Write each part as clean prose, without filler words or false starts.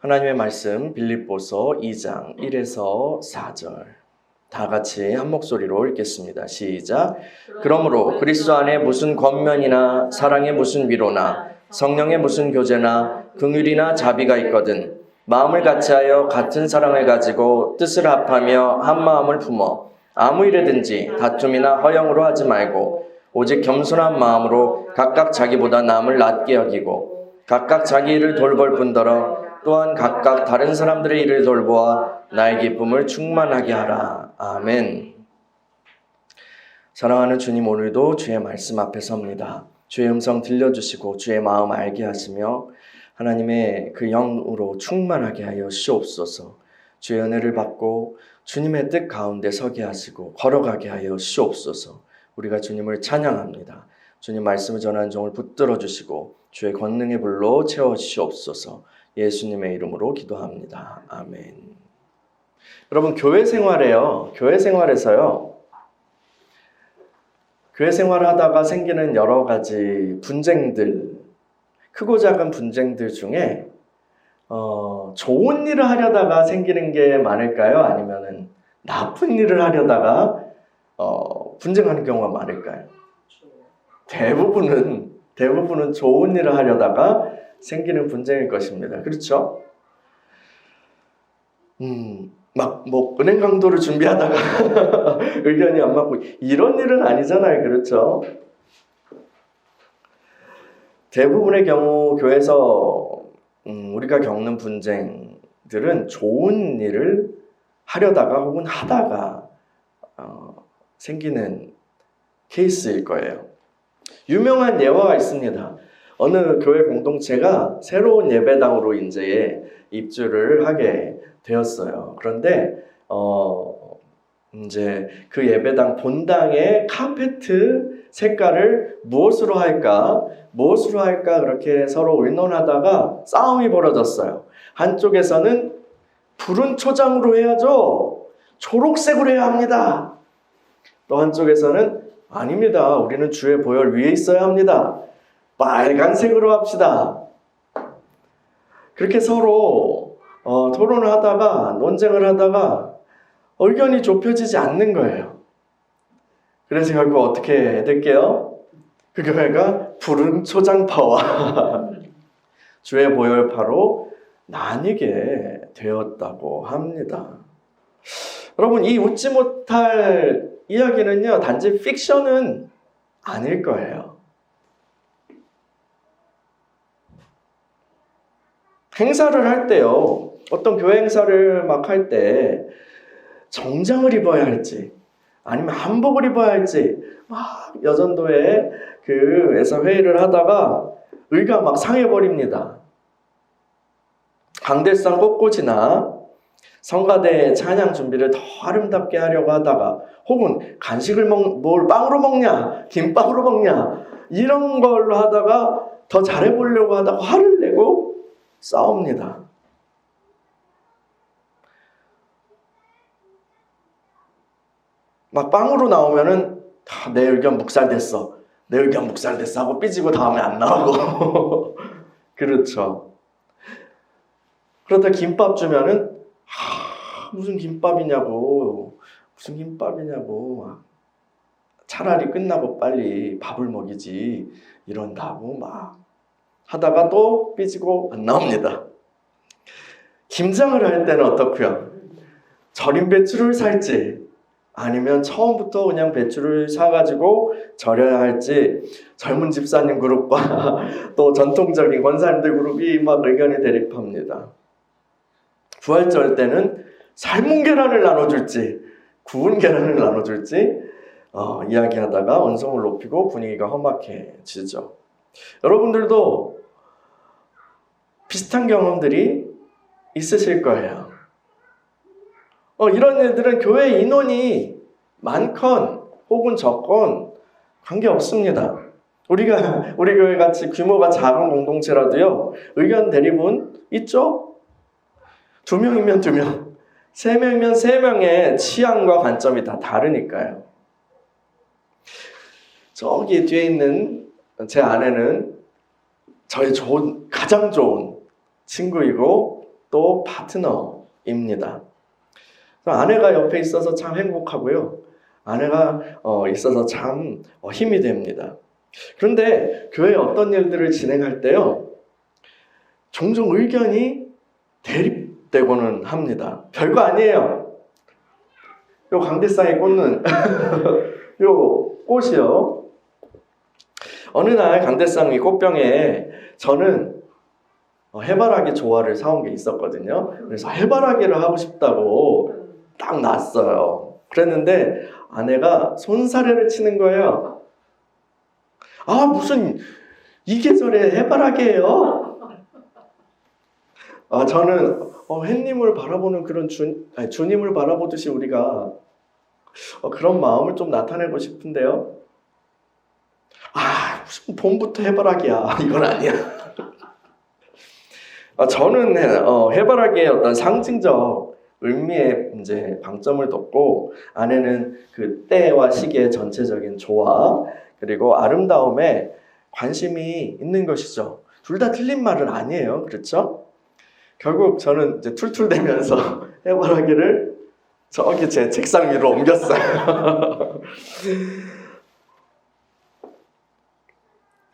하나님의 말씀 빌립보서 2장 1에서 4절 다 같이 한 목소리로 읽겠습니다. 시작. 그러므로 그리스도 안에 무슨 권면이나 사랑의 무슨 위로나 성령의 무슨 교제나 긍휼이나 자비가 있거든 마음을 같이하여 같은 사랑을 가지고 뜻을 합하며 한 마음을 품어 아무 일에든지 다툼이나 허영으로 하지 말고 오직 겸손한 마음으로 각각 자기보다 남을 낮게 여기고 각각 자기 일을 돌볼 뿐더러 또한 각각 다른 사람들의 일을 돌보아 나의 기쁨을 충만하게 하라. 아멘. 사랑하는 주님, 오늘도 주의 말씀 앞에 섭니다. 주의 음성 들려주시고 주의 마음 알게 하시며 하나님의 그 영으로 충만하게 하여 시옵소서. 주의 은혜를 받고 주님의 뜻 가운데 서게 하시고 걸어가게 하여 시옵소서. 우리가 주님을 찬양합니다. 주님 말씀을 전하는 종을 붙들어 주시고 주의 권능의 불로 채워주시옵소서. 예수님의 이름으로 기도합니다. 아멘. 여러분, 교회 생활에서요, 교회 생활하다가 생기는 여러 가지 분쟁들, 크고 작은 분쟁들 중에 좋은 일을 하려다가 생기는 게 많을까요? 아니면은 나쁜 일을 하려다가 분쟁하는 경우가 많을까요? 대부분은 좋은 일을 하려다가 생기는 분쟁일 것입니다. 그렇죠? 은행 강도를 준비하다가 의견이 안 맞고 이런 일은 아니잖아요. 그렇죠? 대부분의 경우 교회에서 우리가 겪는 분쟁들은 좋은 일을 하려다가 혹은 하다가 생기는 케이스일 거예요. 유명한 예화가 있습니다. 어느 교회 공동체가 새로운 예배당으로 이제 입주를 하게 되었어요. 그런데 이제 그 예배당 본당의 카페트 색깔을 무엇으로 할까 그렇게 서로 의논하다가 싸움이 벌어졌어요. 한쪽에서는 푸른 초장으로 해야죠. 초록색으로 해야 합니다. 또 한쪽에서는 아닙니다. 우리는 주의 보혈 위에 있어야 합니다. 빨간색으로 합시다. 그렇게 서로 토론을 하다가 논쟁을 하다가 의견이 좁혀지지 않는 거예요. 그래서 결국 어떻게 될게요? 그 교회가 푸른 초장파와 주의 보혈파로 나뉘게 되었다고 합니다. 여러분, 이 웃지 못할 이야기는요, 단지 픽션은 아닐 거예요. 행사를 할 때요, 어떤 교회 행사를 막 할 때 정장을 입어야 할지 아니면 한복을 입어야 할지 막 여전도에 에서 회의를 하다가 의가 막 상해버립니다. 강대상 꽃꽂이나 성가대 찬양 준비를 더 아름답게 하려고 하다가 혹은 간식을 뭘 빵으로 먹냐 김밥으로 먹냐 이런 걸로 하다가 더 잘해보려고 하다가 화를 내고 싸웁니다. 막 빵으로 나오면은 내 의견 묵살됐어 하고 삐지고 다음에 안 나오고 그렇죠. 그러다 김밥 주면은 무슨 김밥이냐고 차라리 끝나고 빨리 밥을 먹이지 이런다고 막 하다가 또 삐지고 안 나옵니다. 김장을 할 때는 어떻고요? 절인 배추를 살지 아니면 처음부터 그냥 배추를 사가지고 절여야 할지 젊은 집사님 그룹과 또 전통적인 권사님들 그룹이 막 의견이 대립합니다. 부활절 때는 삶은 계란을 나눠줄지 구운 계란을 나눠줄지 이야기하다가 언성을 높이고 분위기가 험악해지죠. 여러분들도 비슷한 경험들이 있으실 거예요. 이런 일들은 교회 인원이 많건 혹은 적건 관계없습니다. 우리 교회 같이 규모가 작은 공동체라도요, 의견 대립은 있죠? 2명이면 2명, 3명이면 3명의 취향과 관점이 다 다르니까요. 저기 뒤에 있는 제 아내는 저의 가장 좋은 친구이고 또 파트너입니다. 아내가 옆에 있어서 참 행복하고요. 아내가 있어서 참 힘이 됩니다. 그런데 교회에 어떤 일들을 진행할 때요, 종종 의견이 대립되고는 합니다. 별거 아니에요. 요 강대상에 꽂는 요 꽃이요. 어느 날 강대상 위 꽃병에 저는 해바라기 조화를 사온 게 있었거든요. 그래서 해바라기를 하고 싶다고 딱 놨어요. 그랬는데 아내가 손사래를 치는 거예요. 아, 무슨 이 계절에 해바라기예요? 저는 햇님을 바라보는 그런 주님을 바라보듯이 우리가 그런 마음을 좀 나타내고 싶은데요. 무슨 봄부터 해바라기야. 이건 아니야. 저는 해바라기의 어떤 상징적 의미에 이제 방점을 뒀고, 아내는 그 때와 시기의 전체적인 조화 그리고 아름다움에 관심이 있는 것이죠. 둘 다 틀린 말은 아니에요. 그렇죠? 결국 저는 이제 툴툴대면서 해바라기를 저기 제 책상 위로 옮겼어요.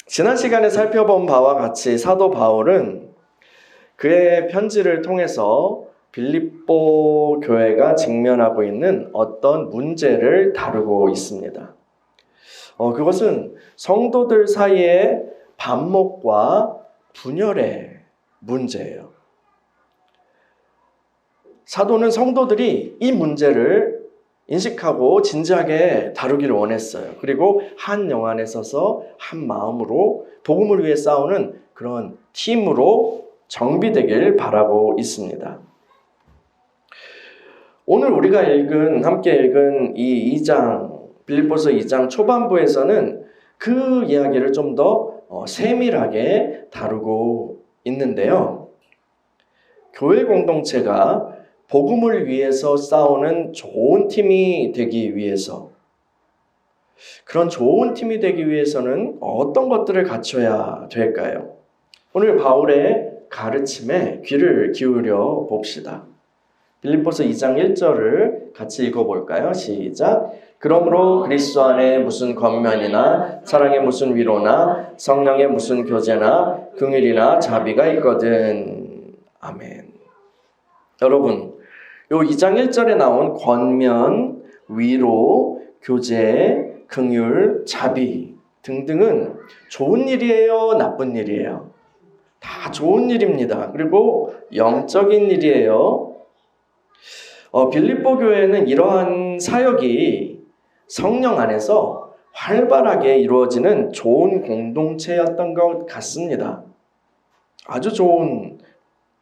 지난 시간에 살펴본 바와 같이 사도 바울은 그의 편지를 통해서 빌립보 교회가 직면하고 있는 어떤 문제를 다루고 있습니다. 그것은 성도들 사이의 반목과 분열의 문제예요. 사도는 성도들이 이 문제를 인식하고 진지하게 다루기를 원했어요. 그리고 한 영 안에 서서 한 마음으로 복음을 위해 싸우는 그런 팀으로 정비되길 바라고 있습니다. 오늘 우리가 함께 읽은 이 2장, 빌립보서 2장 초반부에서는 그 이야기를 좀 더 세밀하게 다루고 있는데요. 교회 공동체가 복음을 위해서 싸우는 좋은 팀이 되기 위해서, 그런 좋은 팀이 되기 위해서는 어떤 것들을 갖춰야 될까요? 오늘 바울의 가르침에 귀를 기울여 봅시다. 빌립보서 2장 1절을 같이 읽어볼까요? 시작. 그러므로 그리스도 안에 무슨 권면이나 사랑의 무슨 위로나 성령의 무슨 교제나 긍휼이나 자비가 있거든. 아멘. 여러분, 요 2장 1절에 나온 권면, 위로, 교제, 긍휼, 자비 등등은 좋은 일이에요? 나쁜 일이에요? 다 좋은 일입니다. 그리고 영적인 일이에요. 빌립보 교회는 이러한 사역이 성령 안에서 활발하게 이루어지는 좋은 공동체였던 것 같습니다. 아주 좋은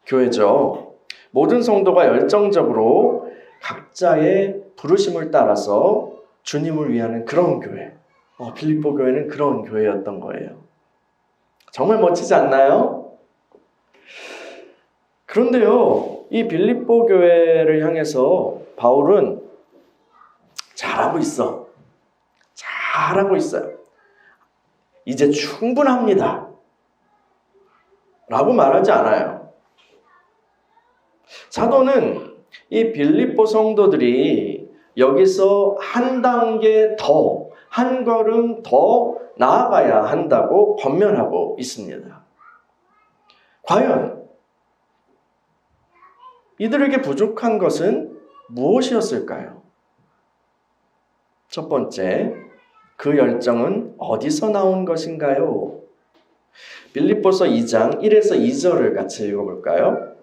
교회죠. 모든 성도가 열정적으로 각자의 부르심을 따라서 주님을 위하는 그런 교회. 빌립보 교회는 그런 교회였던 거예요. 정말 멋지지 않나요? 그런데요, 이 빌립보 교회를 향해서 바울은 잘하고 있어요. 이제 충분합니다. 라고 말하지 않아요. 사도는 이 빌립보 성도들이 여기서 한 단계 더, 한 걸음 더 나아가야 한다고 권면하고 있습니다. 과연 이들에게 부족한 것은 무엇이었을까요? 첫 번째, 그 열정은 어디서 나온 것인가요? 빌립보서 2장 1에서 2절을 같이 읽어볼까요?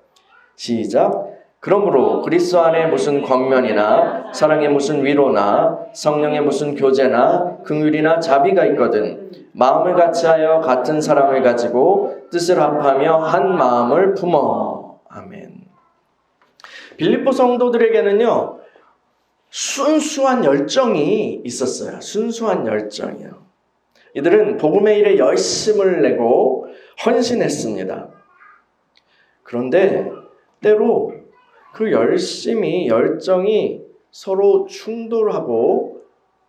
시작. 그러므로 그리스도 안에 무슨 권면이나 사랑의 무슨 위로나 성령의 무슨 교제나 긍휼이나 자비가 있거든 마음을 같이하여 같은 사랑을 가지고 뜻을 합하며 한 마음을 품어. 아멘. 빌립보 성도들에게는요, 순수한 열정이 있었어요. 순수한 열정이요. 이들은 복음의 일에 열심을 내고 헌신했습니다. 그런데 때로 그 열정이 서로 충돌하고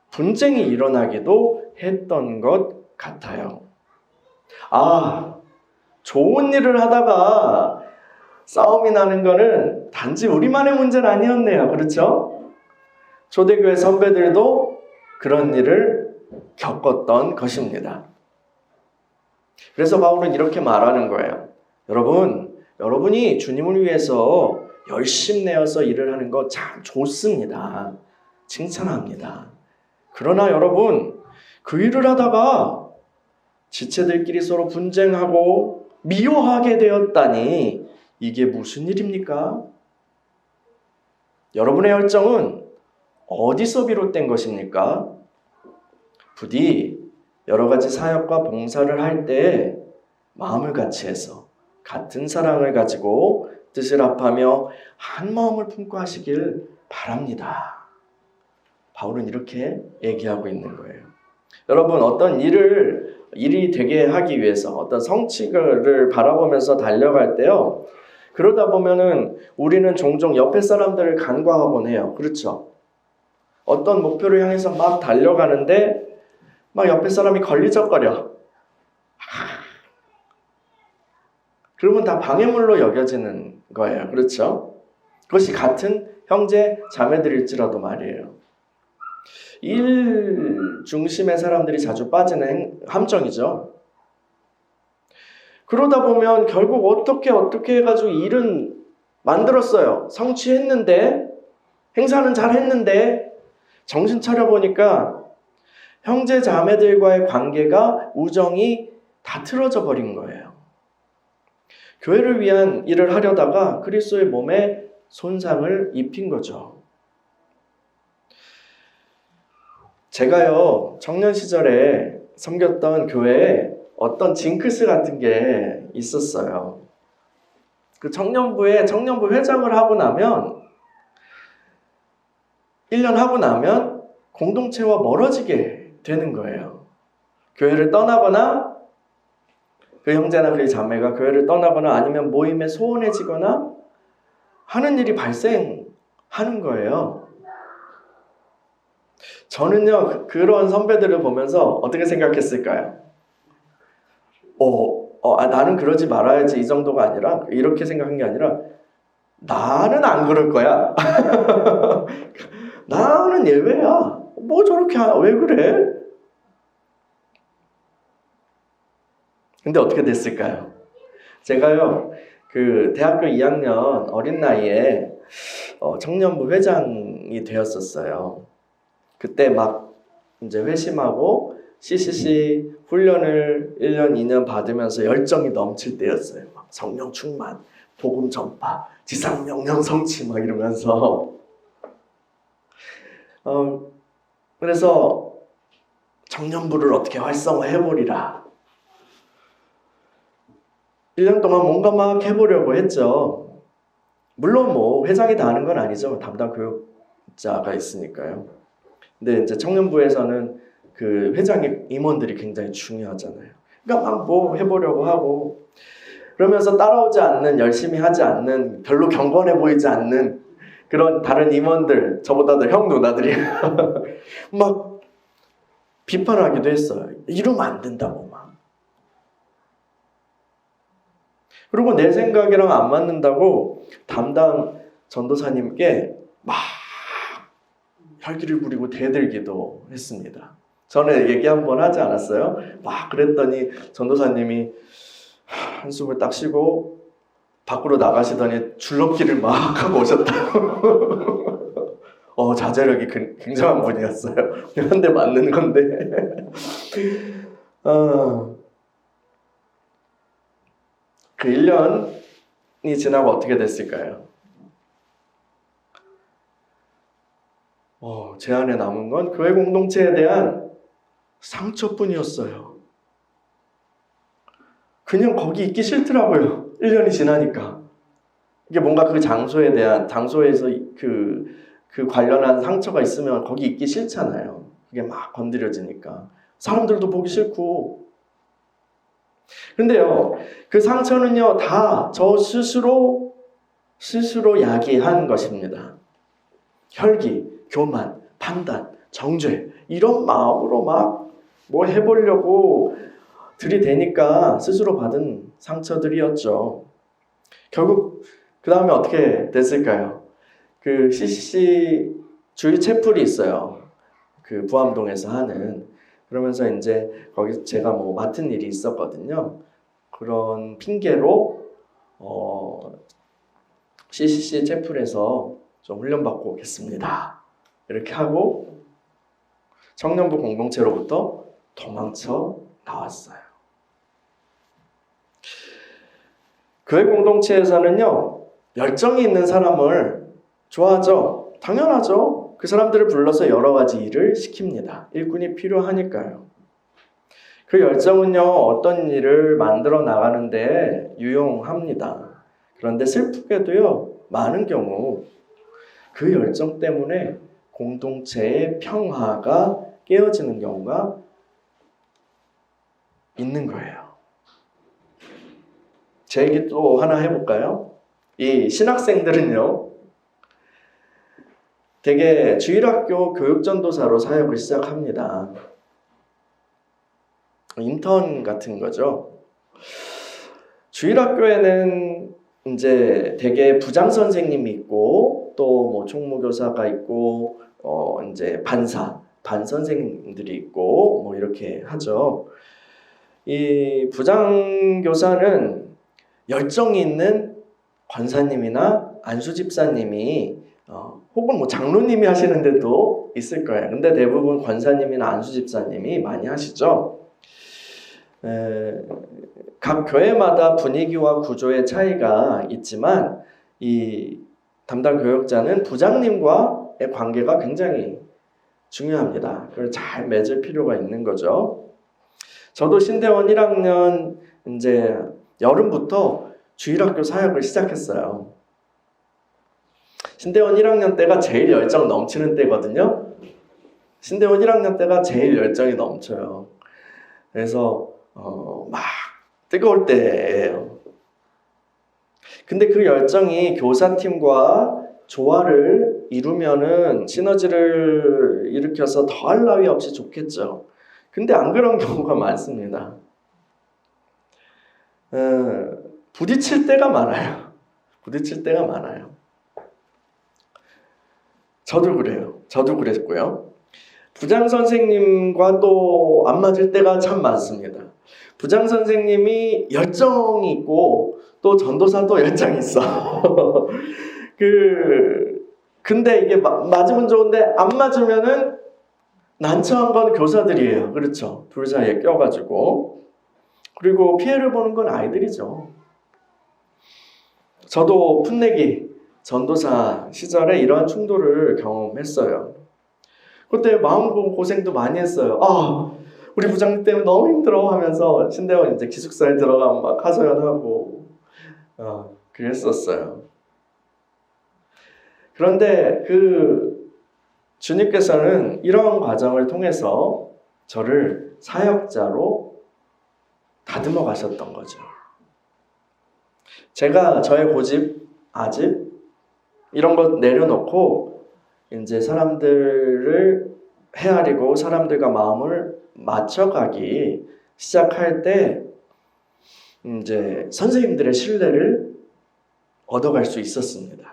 분쟁이 일어나기도 했던 것 같아요. 좋은 일을 하다가 싸움이 나는 거는 단지 우리만의 문제는 아니었네요. 그렇죠? 초대교회 선배들도 그런 일을 겪었던 것입니다. 그래서 바울은 이렇게 말하는 거예요. 여러분이 주님을 위해서 열심 내어서 일을 하는 거 참 좋습니다. 칭찬합니다. 그러나 여러분, 그 일을 하다가 지체들끼리 서로 분쟁하고 미워하게 되었다니 이게 무슨 일입니까? 여러분의 열정은 어디서 비롯된 것입니까? 부디 여러 가지 사역과 봉사를 할 때 마음을 같이 해서 같은 사랑을 가지고 뜻을 합하며 한 마음을 품고 하시길 바랍니다. 바울은 이렇게 얘기하고 있는 거예요. 여러분, 어떤 일이 되게 하기 위해서 어떤 성취를 바라보면서 달려갈 때요, 그러다 보면은 우리는 종종 옆에 사람들을 간과하곤 해요. 그렇죠? 어떤 목표를 향해서 막 달려가는데 막 옆에 사람이 걸리적거려. 그러면 다 방해물로 여겨지는 거예요. 그렇죠? 그것이 같은 형제 자매들일지라도 말이에요. 일 중심의 사람들이 자주 빠지는 함정이죠. 그러다 보면 결국 어떻게 해가지고 일은 만들었어요. 성취했는데, 행사는 잘 했는데, 정신 차려보니까 형제 자매들과의 관계가, 우정이 다 틀어져 버린 거예요. 교회를 위한 일을 하려다가 그리스도의 몸에 손상을 입힌 거죠. 제가요, 청년 시절에 섬겼던 교회에 어떤 징크스 같은 게 있었어요. 그 청년부 회장을 하고 나면 1년 하고 나면 공동체와 멀어지게 되는 거예요. 교회를 떠나거나 그 형제나 그 자매가 교회를 떠나거나 아니면 모임에 소원해지거나 하는 일이 발생하는 거예요. 저는요, 그런 선배들을 보면서 어떻게 생각했을까요? 나는 그러지 말아야지 이 정도가 아니라, 이렇게 생각한 게 아니라, 나는 안 그럴 거야. 나는 예외야. 뭐 저렇게, 왜 그래? 근데 어떻게 됐을까요? 제가요, 그 대학교 2학년 어린 나이에 청년부 회장이 되었었어요. 그때 막 이제 회심하고 CCC 훈련을 1년, 2년 받으면서 열정이 넘칠 때였어요. 막 성령 충만, 복음 전파, 지상 명령 성취 막 이러면서 그래서 청년부를 어떻게 활성화해보리라. 1년 동안 뭔가 막 해보려고 했죠. 물론 뭐 회장이 다 하는 건 아니죠. 담당 교육자가 있으니까요. 근데 이제 청년부에서는 그 회장의 임원들이 굉장히 중요하잖아요. 그러니까 막 뭐 해보려고 하고 그러면서 따라오지 않는, 열심히 하지 않는, 별로 경건해 보이지 않는 그런 다른 임원들, 저보다도 형 누나들이 막 비판하기도 했어요. 이러면 안 된다고 막. 그리고 내 생각이랑 안 맞는다고 담당 전도사님께 막 혈기를 부리고 대들기도 했습니다. 저는 얘기 한번 하지 않았어요? 막 그랬더니 전도사님이 한숨을 딱 쉬고 밖으로 나가시더니 줄넘기를 막 하고 오셨다고. 자제력이 굉장한 분이었어요. 한 대 맞는 건데. 그 1년이 지나고 어떻게 됐을까요? 제 안에 남은 건 교회 공동체에 대한 상처뿐이었어요. 그냥 거기 있기 싫더라고요. 1년이 지나니까. 이게 뭔가 그 장소에서 그 관련한 상처가 있으면 거기 있기 싫잖아요. 그게 막 건드려지니까. 사람들도 보기 싫고. 근데요, 그 상처는요, 다 저 스스로 야기한 것입니다. 혈기, 교만, 판단, 정죄, 이런 마음으로 막 뭐 해보려고 들이대니까 스스로 받은 상처들이었죠. 결국 그 다음에 어떻게 됐을까요? 그 CCC 주일 채플이 있어요. 그 부암동에서 하는. 그러면서 이제 거기 제가 뭐 맡은 일이 있었거든요. 그런 핑계로 CCC 채플에서 좀 훈련받고 오겠습니다. 이렇게 하고 청년부 공동체로부터 도망쳐 나왔어요. 교회 공동체에서는요, 열정이 있는 사람을 좋아하죠. 당연하죠. 그 사람들을 불러서 여러 가지 일을 시킵니다. 일꾼이 필요하니까요. 그 열정은요, 어떤 일을 만들어 나가는데 유용합니다. 그런데 슬프게도요, 많은 경우 그 열정 때문에 공동체의 평화가 깨어지는 경우가 있는 거예요. 제 얘기 또 하나 해볼까요? 이 신학생들은요, 되게 주일학교 교육전도사로 사역을 시작합니다. 인턴 같은 거죠. 주일학교에는 이제 되게 부장 선생님이 있고 또 뭐 총무교사가 있고 이제 반 선생님들이 있고 뭐 이렇게 하죠. 이 부장 교사는 열정이 있는 권사님이나 안수 집사님이 혹은 뭐 장로님이 하시는 데도 있을 거예요. 근데 대부분 권사님이나 안수 집사님이 많이 하시죠. 각 교회마다 분위기와 구조의 차이가 있지만 이 담당 교역자는 부장님과의 관계가 굉장히 중요합니다. 그걸 잘 맺을 필요가 있는 거죠. 저도 신대원 1학년 이제 여름부터 주일학교 사역을 시작했어요. 신대원 1학년 때가 제일 열정 넘치는 때거든요. 신대원 1학년 때가 제일 열정이 넘쳐요. 그래서 막 뜨거울 때예요. 근데 그 열정이 교사팀과 조화를 이루면은 시너지를 일으켜서 더할 나위 없이 좋겠죠. 근데 안 그런 경우가 많습니다. 부딪힐 때가 많아요. 부딪힐 때가 많아요. 저도 그래요. 저도 그랬고요. 부장 선생님과 또 안 맞을 때가 참 많습니다. 부장 선생님이 열정이 있고 또 전도사도 열정이 있어. 근데 이게 맞으면 좋은데 안 맞으면은 난처한 건 교사들이에요. 그렇죠. 둘 사이에 껴가지고. 그리고 피해를 보는 건 아이들이죠. 저도 풋내기 전도사 시절에 이러한 충돌을 경험했어요. 그때 마음고생도 많이 했어요. 우리 부장님 때문에 너무 힘들어 하면서 신대원 이제 기숙사에 들어가면 막 하소연하고 그랬었어요. 그런데 그 주님께서는 이런 과정을 통해서 저를 사역자로 다듬어 가셨던 거죠. 제가 저의 고집, 아집 이런 것 내려놓고 이제 사람들을 헤아리고 사람들과 마음을 맞춰가기 시작할 때 이제 선생님들의 신뢰를 얻어갈 수 있었습니다.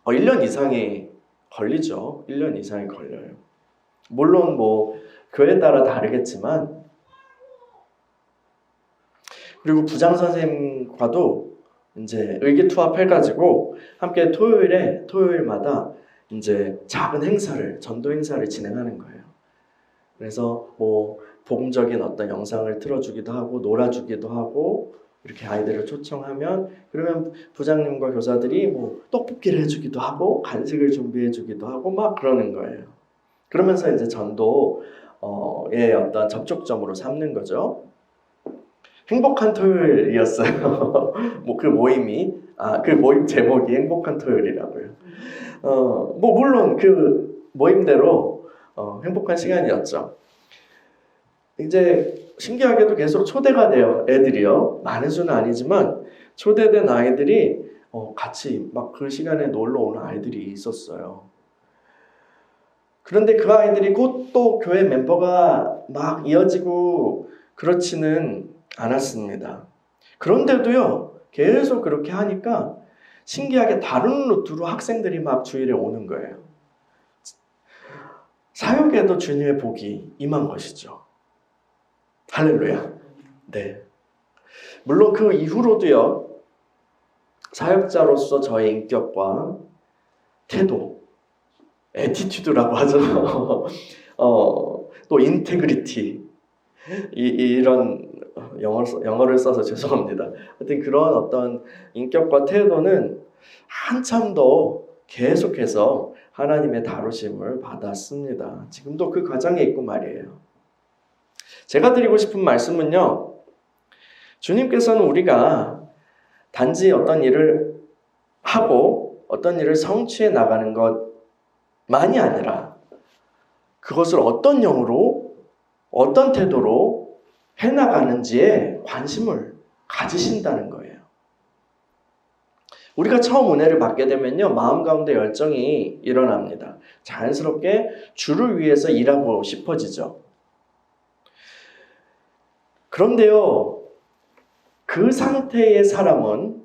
1년 이상이 걸리죠. 1년 이상이 걸려요. 물론 뭐 교회에 따라 다르겠지만 그리고 부장 선생님과도 이제 의기투합해가지고 함께 토요일마다 이제 작은 행사를 전도 행사를 진행하는 거예요. 그래서 뭐 복음적인 어떤 영상을 틀어주기도 하고 놀아주기도 하고 이렇게 아이들을 초청하면 그러면 부장님과 교사들이 뭐 떡볶이를 해주기도 하고 간식을 준비해주기도 하고 막 그러는 거예요. 그러면서 이제 전도의 어떤 접촉점으로 삼는 거죠. 행복한 토요일이었어요. 뭐 그 모임 제목이 행복한 토요일이라고요. 뭐 물론 그 모임대로 행복한 시간이었죠. 이제 신기하게도 계속 초대가 돼요. 애들이요. 많은 수는 아니지만 초대된 아이들이 같이 막 그 시간에 놀러 오는 아이들이 있었어요. 그런데 그 아이들이 곧 또 교회 멤버가 막 이어지고 그렇지는 않았습니다. 그런데도요, 계속 그렇게 하니까 신기하게 다른 루트로 학생들이 막 주일에 오는 거예요. 사역에도 주님의 복이 임한 것이죠. 할렐루야. 네. 물론 그 이후로도요, 사역자로서 저의 인격과 태도, 애티튜드라고 하죠. 또 인테그리티, 이런 영어를 써서 죄송합니다. 하여튼 그런 어떤 인격과 태도는 한참 더 계속해서 하나님의 다루심을 받았습니다. 지금도 그 과정에 있고 말이에요. 제가 드리고 싶은 말씀은요, 주님께서는 우리가 단지 어떤 일을 하고 어떤 일을 성취해 나가는 것만이 아니라 그것을 어떤 영으로, 어떤 태도로 해나가는지에 관심을 가지신다는 거예요. 우리가 처음 은혜를 받게 되면요, 마음 가운데 열정이 일어납니다. 자연스럽게 주를 위해서 일하고 싶어지죠. 그런데요, 그 상태의 사람은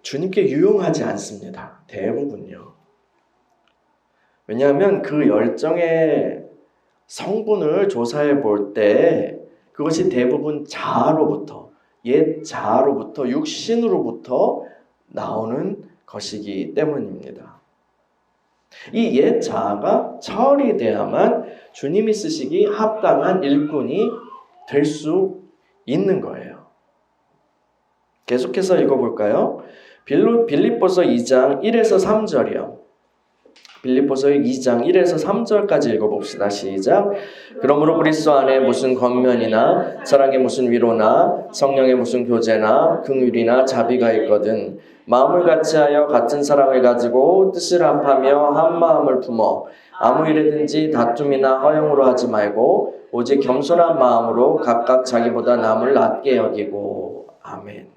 주님께 유용하지 않습니다. 대부분요. 왜냐하면 그 열정의 성분을 조사해 볼 때 그것이 대부분 자아로부터, 옛 자아로부터, 육신으로부터 나오는 것이기 때문입니다. 이 옛 자아가 처리돼야만 주님이 쓰시기 합당한 일꾼이 될 수 있는 거예요. 계속해서 읽어볼까요? 빌립보서 2장 1에서 3절이요. 빌립보서 2장 1에서 3절까지 읽어봅시다. 시작. 그러므로 그리스도 안에 무슨 권면이나 사랑의 무슨 위로나 성령의 무슨 교제나 긍휼이나 자비가 있거든 마음을 같이하여 같은 사랑을 가지고 뜻을 합하며 한 마음을 품어 아무 일에든지 다툼이나 허영으로 하지 말고 오직 겸손한 마음으로 각각 자기보다 남을 낮게 여기고. 아멘.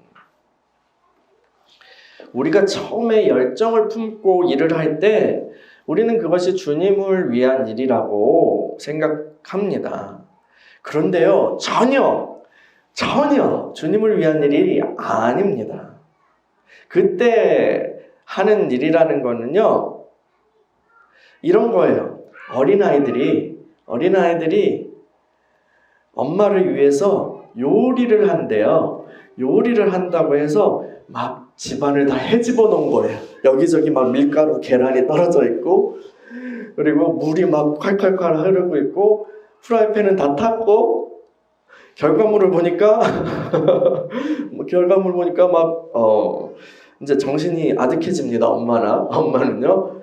우리가 처음에 열정을 품고 일을 할 때 우리는 그것이 주님을 위한 일이라고 생각합니다. 그런데요, 전혀 주님을 위한 일이 아닙니다. 그때 하는 일이라는 거는요, 이런 거예요. 어린아이들이 엄마를 위해서 요리를 한대요. 요리를 한다고 해서 막 집안을 다 헤집어 놓은 거예요. 여기저기 막 밀가루, 계란이 떨어져 있고, 그리고 물이 막 콸콸콸 흐르고 있고, 프라이팬은 다 탔고, 결과물을 보니까 막 이제 정신이 아득해집니다. 엄마는요.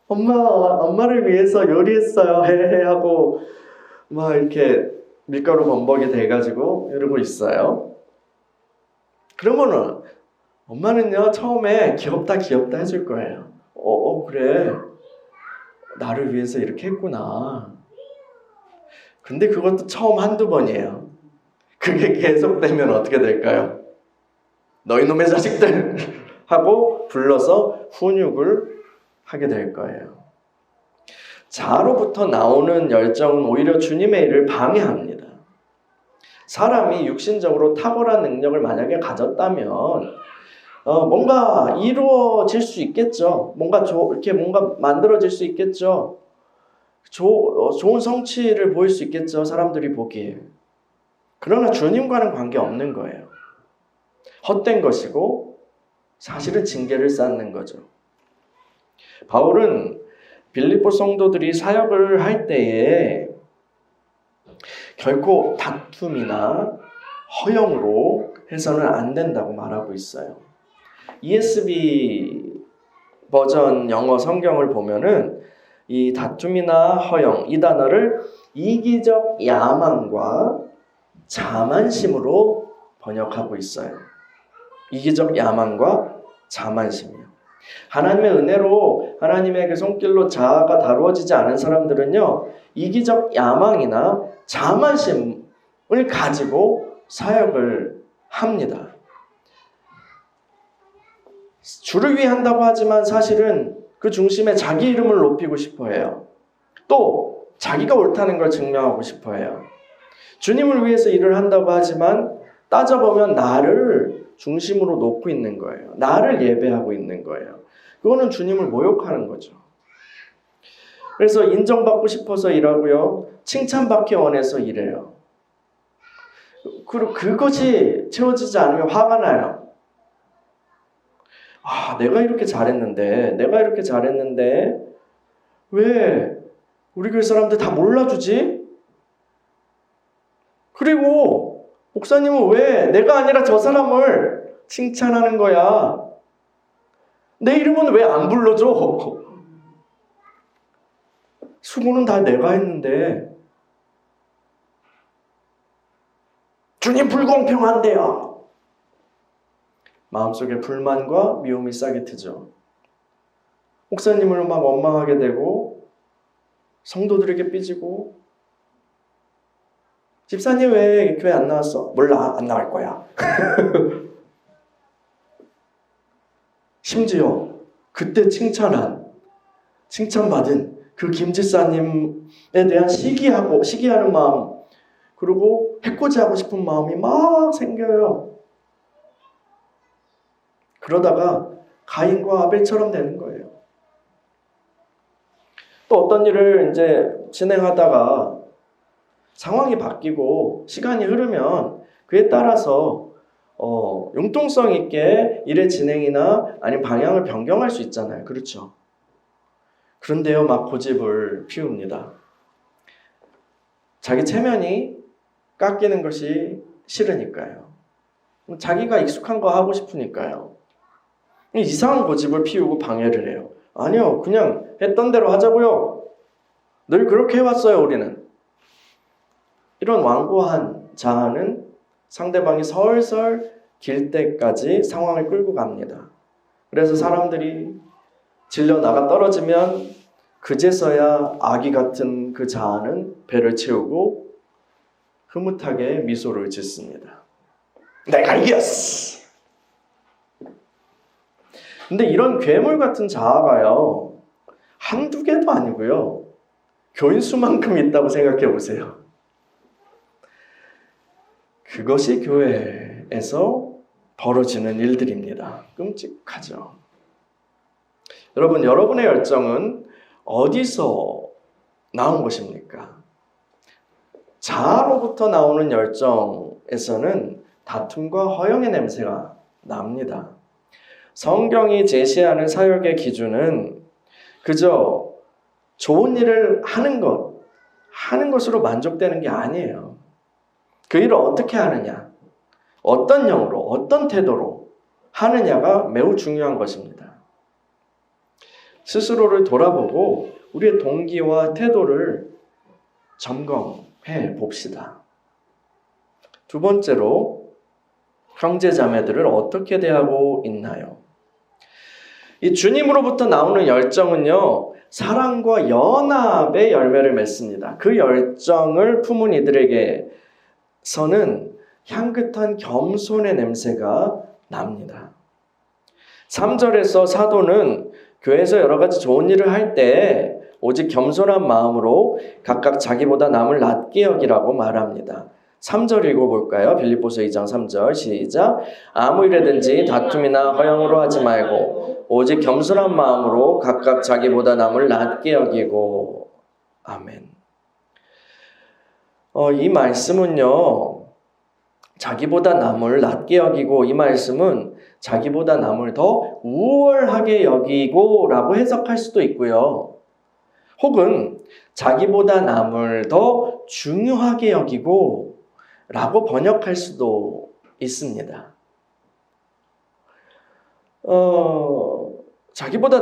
엄마를 위해서 요리했어요. 헤헤 하고 막 이렇게 밀가루 범벅이 돼가지고 이러고 있어요. 그러면은 엄마는요, 처음에 귀엽다 해줄 거예요. 그래. 나를 위해서 이렇게 했구나. 근데 그것도 처음 한두 번이에요. 그게 계속되면 어떻게 될까요? 너희 놈의 자식들! 하고 불러서 훈육을 하게 될 거예요. 자아로부터 나오는 열정은 오히려 주님의 일을 방해합니다. 사람이 육신적으로 탁월한 능력을 만약에 가졌다면 뭔가 이루어질 수 있겠죠. 이렇게 뭔가 만들어질 수 있겠죠. 좋은 성취를 보일 수 있겠죠. 사람들이 보기에. 그러나 주님과는 관계없는 거예요. 헛된 것이고 사실은 징계를 쌓는 거죠. 바울은 빌립보 성도들이 사역을 할 때에 결코 다툼이나 허영으로 해서는 안 된다고 말하고 있어요. ESV 버전 영어 성경을 보면은 이 다툼이나 허영, 이 단어를 이기적 야망과 자만심으로 번역하고 있어요. 이기적 야망과 자만심이요. 하나님의 은혜로 하나님의 그 손길로 자아가 다루어지지 않은 사람들은요, 이기적 야망이나 자만심을 가지고 사역을 합니다. 주를 위해 한다고 하지만 사실은 그 중심에 자기 이름을 높이고 싶어 해요. 또 자기가 옳다는 걸 증명하고 싶어 해요. 주님을 위해서 일을 한다고 하지만 따져보면 나를 중심으로 놓고 있는 거예요. 나를 예배하고 있는 거예요. 그거는 주님을 모욕하는 거죠. 그래서 인정받고 싶어서 일하고요. 칭찬받기 원해서 일해요. 그리고 그것이 채워지지 않으면 화가 나요. 내가 이렇게 잘했는데 왜 우리 교회 사람들 다 몰라주지? 그리고 목사님은 왜 내가 아니라 저 사람을 칭찬하는 거야? 내 이름은 왜 안 불러줘? 수고는 다 내가 했는데 주님 불공평한데요. 마음속에 불만과 미움이 싸게 트죠. 목사님을 막 원망하게 되고 성도들에게 삐지고 집사님 왜 교회 안 나왔어? 몰라, 안 나갈 거야. 심지어 그때 칭찬받은 그 김집사님에 대한 시기하는 마음, 그리고 해코지하고 싶은 마음이 막 생겨요. 그러다가 가인과 아벨처럼 되는 거예요. 또 어떤 일을 이제 진행하다가 상황이 바뀌고 시간이 흐르면 그에 따라서 융통성 있게 일의 진행이나 아니면 방향을 변경할 수 있잖아요. 그렇죠? 그런데요, 막 고집을 피웁니다. 자기 체면이 깎이는 것이 싫으니까요. 자기가 익숙한 거 하고 싶으니까요. 이상한 고집을 피우고 방해를 해요. 아니요, 그냥 했던 대로 하자고요. 늘 그렇게 해왔어요, 우리는. 이런 완고한 자아는 상대방이 설설 길 때까지 상황을 끌고 갑니다. 그래서 사람들이 질려 나가 떨어지면 그제서야 아기 같은 그 자아는 배를 채우고 흐뭇하게 미소를 짓습니다. 내가 이겼어! 근데 이런 괴물 같은 자아가요, 한두 개도 아니고요. 교인 수만큼 있다고 생각해 보세요. 그것이 교회에서 벌어지는 일들입니다. 끔찍하죠. 여러분, 여러분의 열정은 어디서 나온 것입니까? 자아로부터 나오는 열정에서는 다툼과 허영의 냄새가 납니다. 성경이 제시하는 사역의 기준은 그저 좋은 일을 하는 것으로 만족되는 게 아니에요. 그 일을 어떻게 하느냐, 어떤 영으로, 어떤 태도로 하느냐가 매우 중요한 것입니다. 스스로를 돌아보고 우리의 동기와 태도를 점검해 봅시다. 두 번째로, 형제자매들을 어떻게 대하고 있나요? 이 주님으로부터 나오는 열정은요, 사랑과 연합의 열매를 맺습니다. 그 열정을 품은 이들에게서는 향긋한 겸손의 냄새가 납니다. 3절에서 사도는 교회에서 여러 가지 좋은 일을 할 때 오직 겸손한 마음으로 각각 자기보다 남을 낮게 여기라고 말합니다. 3절 읽어볼까요? 빌립보서 2장 3절 시작. 아무 일에든지 다툼이나 허영으로 하지 말고 오직 겸손한 마음으로 각각 자기보다 남을 낮게 여기고. 아멘. 이 말씀은요, 자기보다 남을 낮게 여기고, 이 말씀은 자기보다 남을 더 우월하게 여기고 라고 해석할 수도 있고요. 혹은 자기보다 남을 더 중요하게 여기고 라고 번역할 수도 있습니다. 자기보다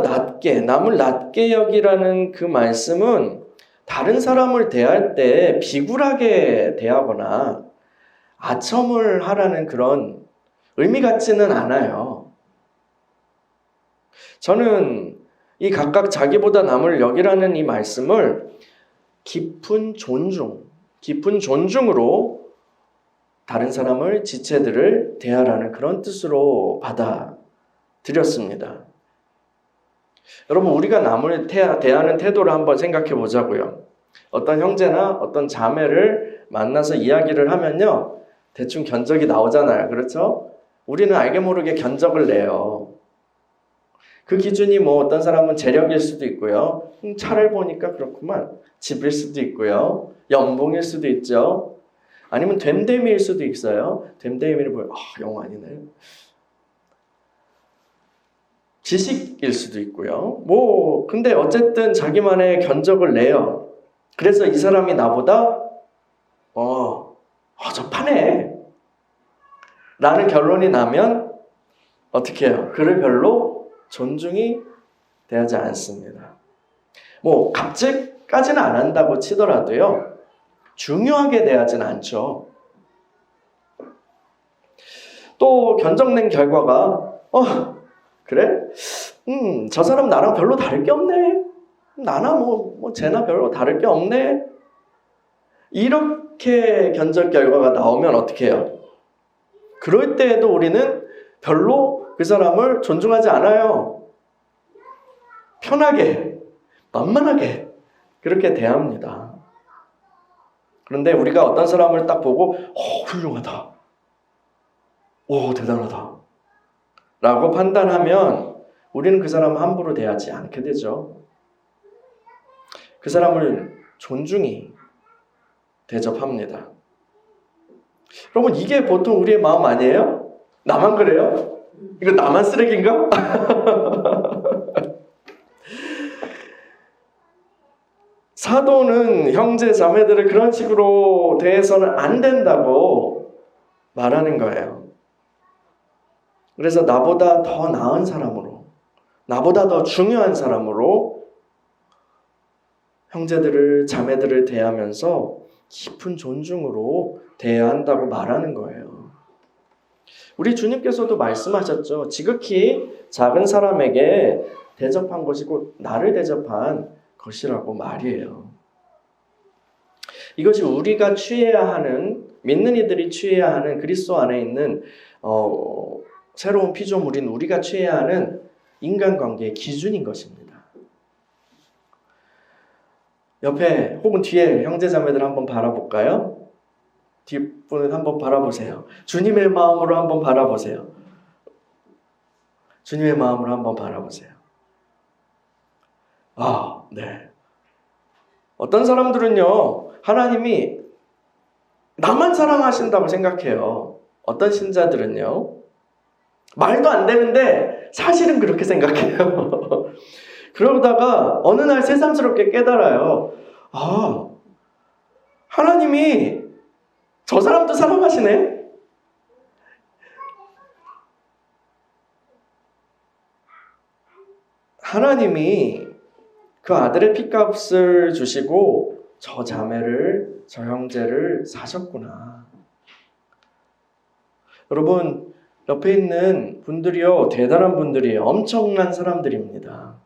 남을 낮게 여기라는 그 말씀은 다른 사람을 대할 때 비굴하게 대하거나 아첨을 하라는 그런 의미 같지는 않아요. 저는 이 각각 자기보다 남을 여기라는 이 말씀을 깊은 존중으로 다른 사람을, 지체들을 대하라는 그런 뜻으로 받아들였습니다. 여러분, 우리가 남을 대하는 태도를 한번 생각해 보자고요. 어떤 형제나 어떤 자매를 만나서 이야기를 하면요, 대충 견적이 나오잖아요. 그렇죠? 우리는 알게 모르게 견적을 내요. 그 기준이 뭐 어떤 사람은 재력일 수도 있고요. 차를 보니까 그렇구만. 집일 수도 있고요. 연봉일 수도 있죠. 아니면 됨됨이일 수도 있어요. 됨됨이를 보면 영 아니네. 지식일 수도 있고요. 뭐 근데 어쨌든 자기만의 견적을 내요. 그래서 이 사람이 나보다 저 파네 라는 결론이 나면 어떻게 해요? 그를 별로 존중이 되지 않습니다. 뭐 갑질까지는 안 한다고 치더라도요. 중요하게 대하지는 않죠. 또 견적낸 결과가 그래? 저 사람 나랑 별로 다를 게 없네. 나나 뭐 쟤나 별로 다를 게 없네. 이렇게 견적 결과가 나오면 어떻게 해요? 그럴 때에도 우리는 별로 그 사람을 존중하지 않아요. 편하게, 만만하게 그렇게 대합니다. 그런데 우리가 어떤 사람을 딱 보고 훌륭하다. 오, 대단하다. 라고 판단하면 우리는 그 사람을 함부로 대하지 않게 되죠. 그 사람을 존중히 대접합니다. 여러분, 이게 보통 우리의 마음 아니에요? 나만 그래요? 이거 나만 쓰레기인가? 사도는 형제 자매들을 그런 식으로 대해서는 안 된다고 말하는 거예요. 그래서 나보다 더 나은 사람으로, 나보다 더 중요한 사람으로 형제들을, 자매들을 대하면서 깊은 존중으로 대해야 한다고 말하는 거예요. 우리 주님께서도 말씀하셨죠. 지극히 작은 사람에게 대접한 것이 곧 나를 대접한 것이라고 말이에요. 이것이 우리가 취해야 하는, 믿는 이들이 취해야 하는 그리스도 안에 있는 새로운 피조물인 우리가 취해야 하는 인간관계의 기준인 것입니다. 옆에 혹은 뒤에 형제자매들 한번 바라볼까요? 뒷분을 한번 바라보세요. 주님의 마음으로 한번 바라보세요. 주님의 마음으로 한번 바라보세요. 네. 어떤 사람들은요, 하나님이 나만 사랑하신다고 생각해요. 어떤 신자들은요, 말도 안 되는데 사실은 그렇게 생각해요. 그러다가 어느 날 새삼스럽게 깨달아요. 하나님이 저 사람도 사랑하시네? 하나님이 그 아들의 핏값을 주시고 저 자매를, 저 형제를 사셨구나. 여러분, 옆에 있는 분들이요, 대단한 분들이에요. 엄청난 사람들입니다.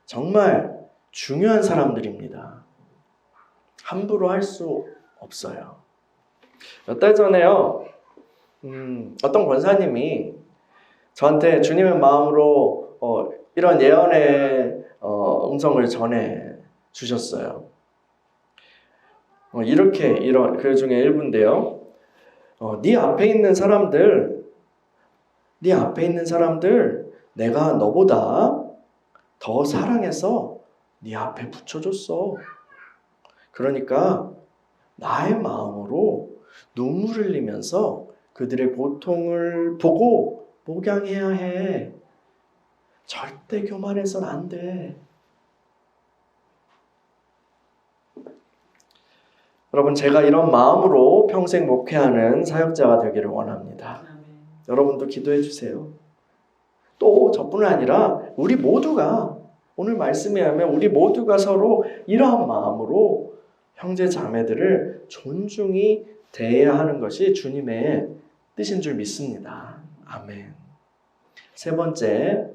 정말 중요한 사람들입니다. 함부로 할 수 없어요. 몇 달 전에요, 어떤 권사님이 저한테 주님의 마음으로 이런 예언의 음성을 전해 주셨어요. 이런 그 중에 일부인데요. 네 앞에 있는 사람들 내가 너보다 더 사랑해서 네 앞에 붙여줬어. 그러니까 나의 마음으로 눈물을 흘리면서 그들의 고통을 보고 목양해야 해. 절대 교만해서는 안 돼. 여러분, 제가 이런 마음으로 평생 목회하는 사역자가 되기를 원합니다. 여러분도 기도해 주세요. 또 저뿐 아니라 우리 모두가, 오늘 말씀에 하면 우리 모두가 서로 이러한 마음으로 형제 자매들을 존중히 대해야 하는 것이 주님의 뜻인 줄 믿습니다. 아멘. 세 번째,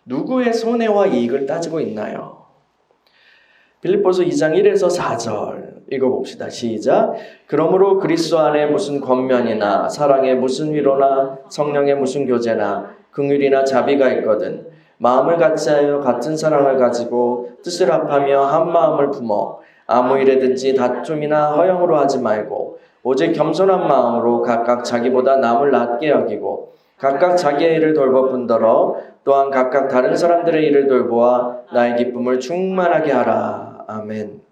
누구의 손해와 이익을 따지고 있나요? 빌립보서 2장 1에서 4절 읽어봅시다. 시작. 그러므로 그리스도 안에 무슨 권면이나 사랑에 무슨 위로나 성령의 무슨 교제나 긍휼이나 자비가 있거든 마음을 같이하여 같은 사랑을 가지고 뜻을 합하며 한 마음을 품어 아무 일에든지 다툼이나 허영으로 하지 말고 오직 겸손한 마음으로 각각 자기보다 남을 낮게 여기고 각각 자기의 일을 돌볼 뿐더러 또한 각각 다른 사람들의 일을 돌보아 나의 기쁨을 충만하게 하라. 아멘.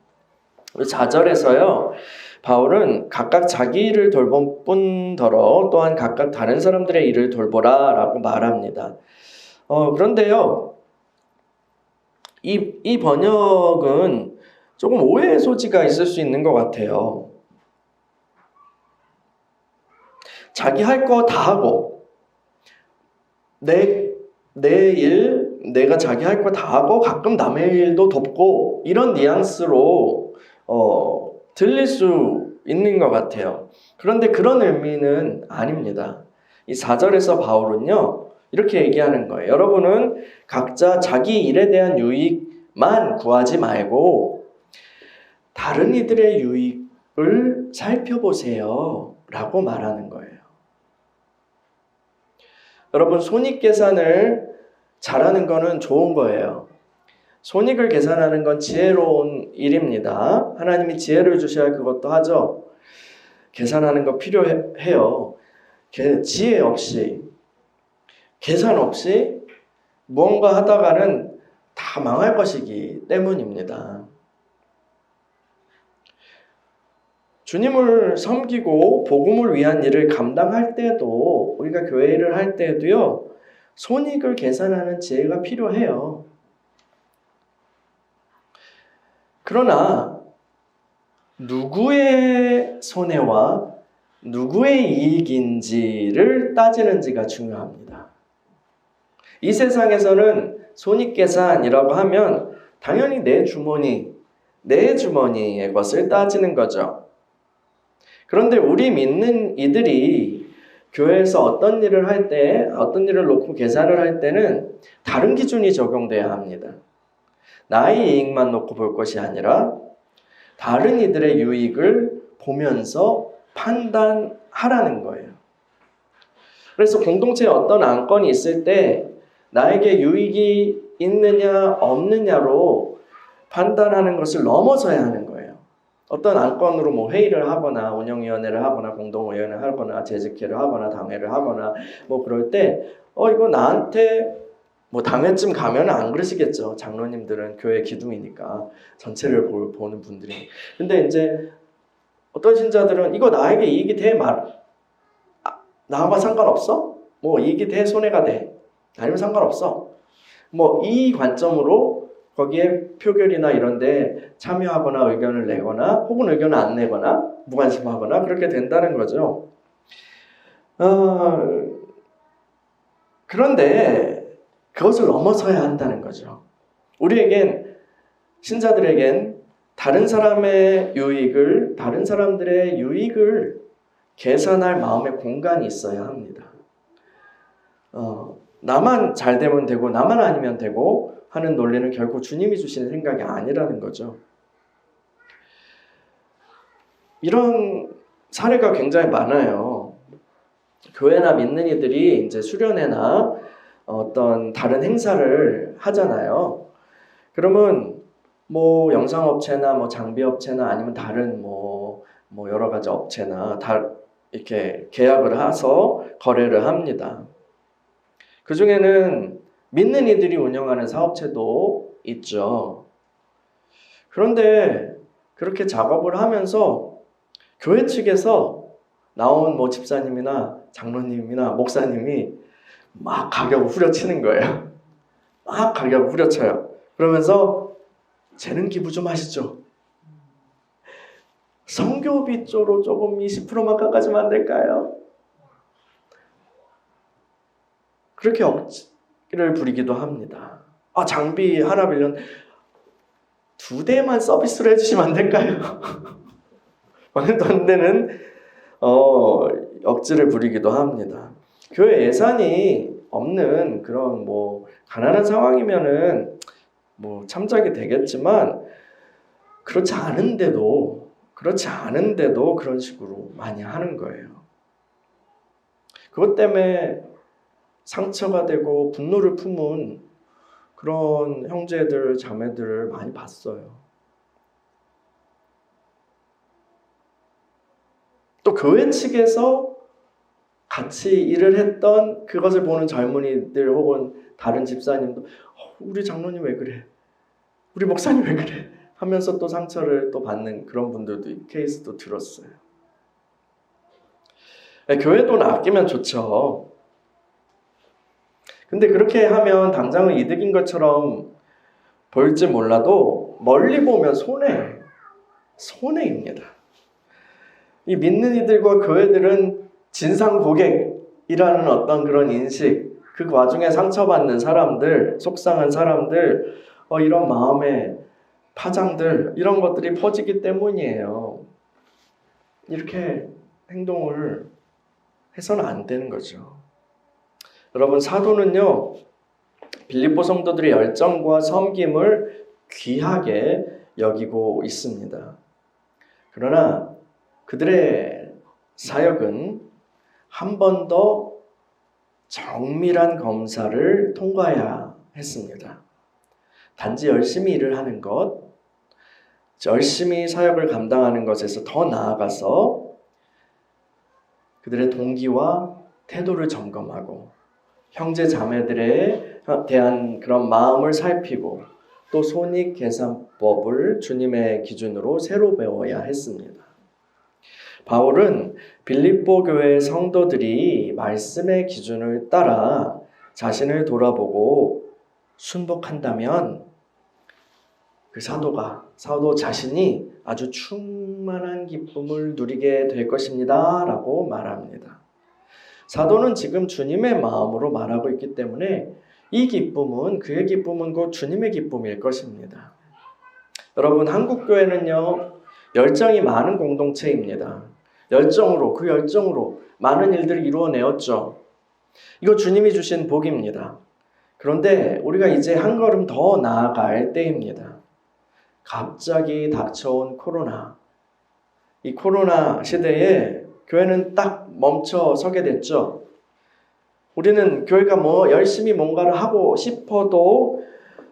4절에서요. 바울은 각각 자기 일을 돌볼 뿐더러 또한 각각 다른 사람들의 일을 돌보라 라고 말합니다. 그런데요. 이 번역은 조금 오해의 소지가 있을 수 있는 것 같아요. 자기 할 거 다 하고 내 일, 내가 자기 할 거 다 하고 가끔 남의 일도 돕고 이런 뉘앙스로 들릴 수 있는 것 같아요. 그런데 그런 의미는 아닙니다. 이 4절에서 바울은요 이렇게 얘기하는 거예요. 여러분은 각자 자기 일에 대한 유익만 구하지 말고 다른 이들의 유익을 살펴보세요 라고 말하는 거예요. 여러분, 손익계산을 잘하는 거는 좋은 거예요. 손익을 계산하는 건 지혜로운 일입니다. 하나님이 지혜를 주셔야 그것도 하죠. 계산하는 거 필요해요. 지혜 없이, 계산 없이 무언가 하다가는 다 망할 것이기 때문입니다. 주님을 섬기고 복음을 위한 일을 감당할 때도 우리가 교회 일을 할 때도요. 손익을 계산하는 지혜가 필요해요. 그러나 누구의 손해와 누구의 이익인지를 따지는지가 중요합니다. 이 세상에서는 손익계산이라고 하면 당연히 내 주머니의 것을 따지는 거죠. 그런데 우리 믿는 이들이 교회에서 어떤 일을 할 때, 어떤 일을 놓고 계산을 할 때는 다른 기준이 적용돼야 합니다. 나의 이익만 놓고 볼 것이 아니라 다른 이들의 유익을 보면서 판단하라는 거예요. 그래서 공동체에 어떤 안건이 있을 때 나에게 유익이 있느냐 없느냐로 판단하는 것을 넘어서야 하는 거예요. 어떤 안건으로 뭐 회의를 하거나 운영위원회를 하거나 공동위원회를 하거나 재직회를 하거나 당회를 하거나 뭐 그럴 때 이거 나한테 뭐 당회쯤 가면 안 그러시겠죠. 장로님들은 교회 기둥이니까 전체를 보는 분들이. 근데 이제 어떤 신자들은 이거 나에게 이익이 돼 나와 상관없어? 뭐 이익이 돼 손해가 돼 아니면 상관없어. 뭐 이 관점으로 거기에 표결이나 이런데 참여하거나 의견을 내거나 혹은 의견을 안 내거나 무관심하거나 그렇게 된다는 거죠. 그런데 그것을 넘어서야 한다는 거죠. 우리에겐 신자들에겐 다른 사람들의 유익을 계산할 마음의 공간이 있어야 합니다. 나만 잘 되면 되고 나만 아니면 되고 하는 논리는 결국 주님이 주시는 생각이 아니라는 거죠. 이런 사례가 굉장히 많아요. 교회나 믿는 이들이 이제 수련회나 어떤 다른 행사를 하잖아요. 그러면 뭐 영상업체나 뭐 장비업체나 아니면 다른 뭐 여러 가지 업체나 다 이렇게 계약을 해서 거래를 합니다. 그 중에는 믿는 이들이 운영하는 사업체도 있죠. 그런데 그렇게 작업을 하면서 교회 측에서 나온 뭐 집사님이나 장로님이나 목사님이 막 가격을 후려치는 거예요. 막 가격을 후려쳐요. 그러면서 재능 기부 좀 하시죠. 성교비 쪽으로 조금 20%만 깎아주면 안 될까요? 그렇게 억지를 부리기도 합니다. 장비 하나 빌려 2대만 서비스로 해주시면 안 될까요? 말도 안 되는 억지를 부리기도 합니다. 교회 예산이 없는 그런 뭐 가난한 상황이면은 뭐 참작이 되겠지만 그렇지 않은데도 그런 식으로 많이 하는 거예요. 그것 때문에 상처가 되고 분노를 품은 그런 형제들, 자매들을 많이 봤어요. 또 교회 측에서 같이 일을 했던 그것을 보는 젊은이들 혹은 다른 집사님도 우리 장로님 왜 그래? 우리 목사님 왜 그래? 하면서 또 상처를 또 받는 그런 분들도 케이스도 들었어요. 교회 돈 아끼면 좋죠. 근데 그렇게 하면 당장은 이득인 것처럼 보일지 몰라도 멀리 보면 손해입니다. 이 믿는 이들과 교회들은 진상 고객이라는 어떤 그런 인식, 그 와중에 상처받는 사람들, 속상한 사람들, 이런 마음의 파장들, 이런 것들이 퍼지기 때문이에요. 이렇게 행동을 해서는 안 되는 거죠. 여러분, 사도는요, 빌립보 성도들의 열정과 섬김을 귀하게 여기고 있습니다. 그러나 그들의 사역은 한 번 더 정밀한 검사를 통과해야 했습니다. 단지 열심히 일을 하는 것, 열심히 사역을 감당하는 것에서 더 나아가서 그들의 동기와 태도를 점검하고 형제 자매들에 대한 그런 마음을 살피고 또 손익계산법을 주님의 기준으로 새로 배워야 했습니다. 바울은 빌립보 교회 성도들이 말씀의 기준을 따라 자신을 돌아보고 순복한다면 그 사도 자신이 아주 충만한 기쁨을 누리게 될 것입니다 라고 말합니다. 사도는 지금 주님의 마음으로 말하고 있기 때문에 그의 기쁨은 곧 주님의 기쁨일 것입니다. 여러분, 한국교회는요, 열정이 많은 공동체입니다. 그 열정으로 많은 일들을 이루어내었죠. 이거 주님이 주신 복입니다. 그런데 우리가 이제 한 걸음 더 나아갈 때입니다. 갑자기 닥쳐온 코로나. 이 코로나 시대에 교회는 딱 멈춰 서게 됐죠. 우리는 교회가 열심히 뭔가를 하고 싶어도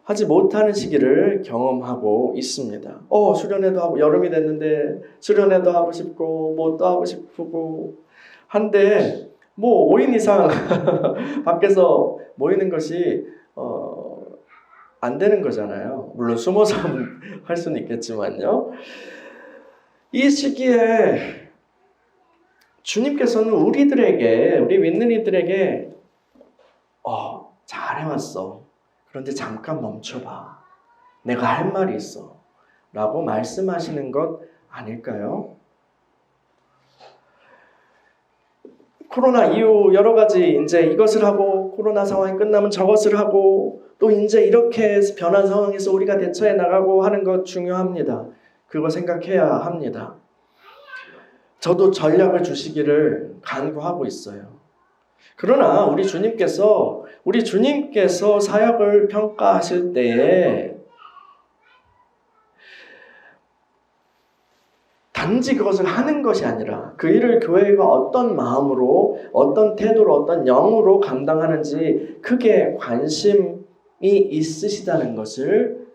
하지 못하는 시기를 경험하고 있습니다. 수련회도 하고, 여름이 됐는데 수련회도 하고 싶고 또 하고 싶고 한데 5인 이상 밖에서 모이는 것이 안 되는 거잖아요. 물론 숨어서 할 수는 있겠지만요. 이 시기에 주님께서는 우리 믿는 이들에게 잘해왔어. 그런데 잠깐 멈춰봐. 내가 할 말이 있어. 라고 말씀하시는 것 아닐까요? 코로나 이후 여러 가지 이제 이것을 하고 코로나 상황이 끝나면 저것을 하고 또 이제 이렇게 변한 상황에서 우리가 대처해 나가고 하는 것 중요합니다. 그거 생각해야 합니다. 저도 전략을 주시기를 간구하고 있어요. 그러나 우리 주님께서 사역을 평가하실 때에 단지 그것을 하는 것이 아니라 그 일을 교회가 어떤 마음으로, 어떤 태도로, 어떤 영으로 감당하는지 크게 관심이 있으시다는 것을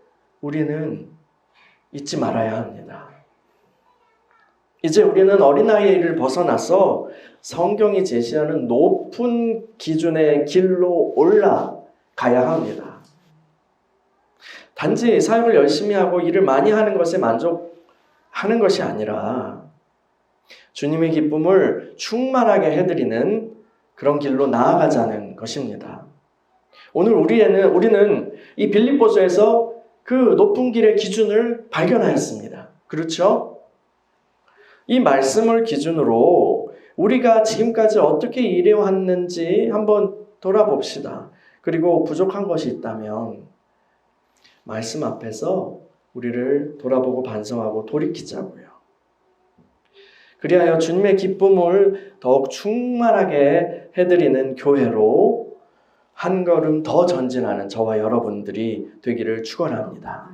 우리는 잊지 말아야 합니다. 이제 우리는 어린아이의 일을 벗어나서 성경이 제시하는 높은 기준의 길로 올라가야 합니다. 단지 사역을 열심히 하고 일을 많이 하는 것에 만족하는 것이 아니라 주님의 기쁨을 충만하게 해드리는 그런 길로 나아가자는 것입니다. 오늘 우리는 이 빌립보서에서 그 높은 길의 기준을 발견하였습니다. 그렇죠? 이 말씀을 기준으로 우리가 지금까지 어떻게 일해왔는지 한번 돌아봅시다. 그리고 부족한 것이 있다면 말씀 앞에서 우리를 돌아보고 반성하고 돌이키자고요. 그리하여 주님의 기쁨을 더욱 충만하게 해드리는 교회로 한 걸음 더 전진하는 저와 여러분들이 되기를 축원합니다.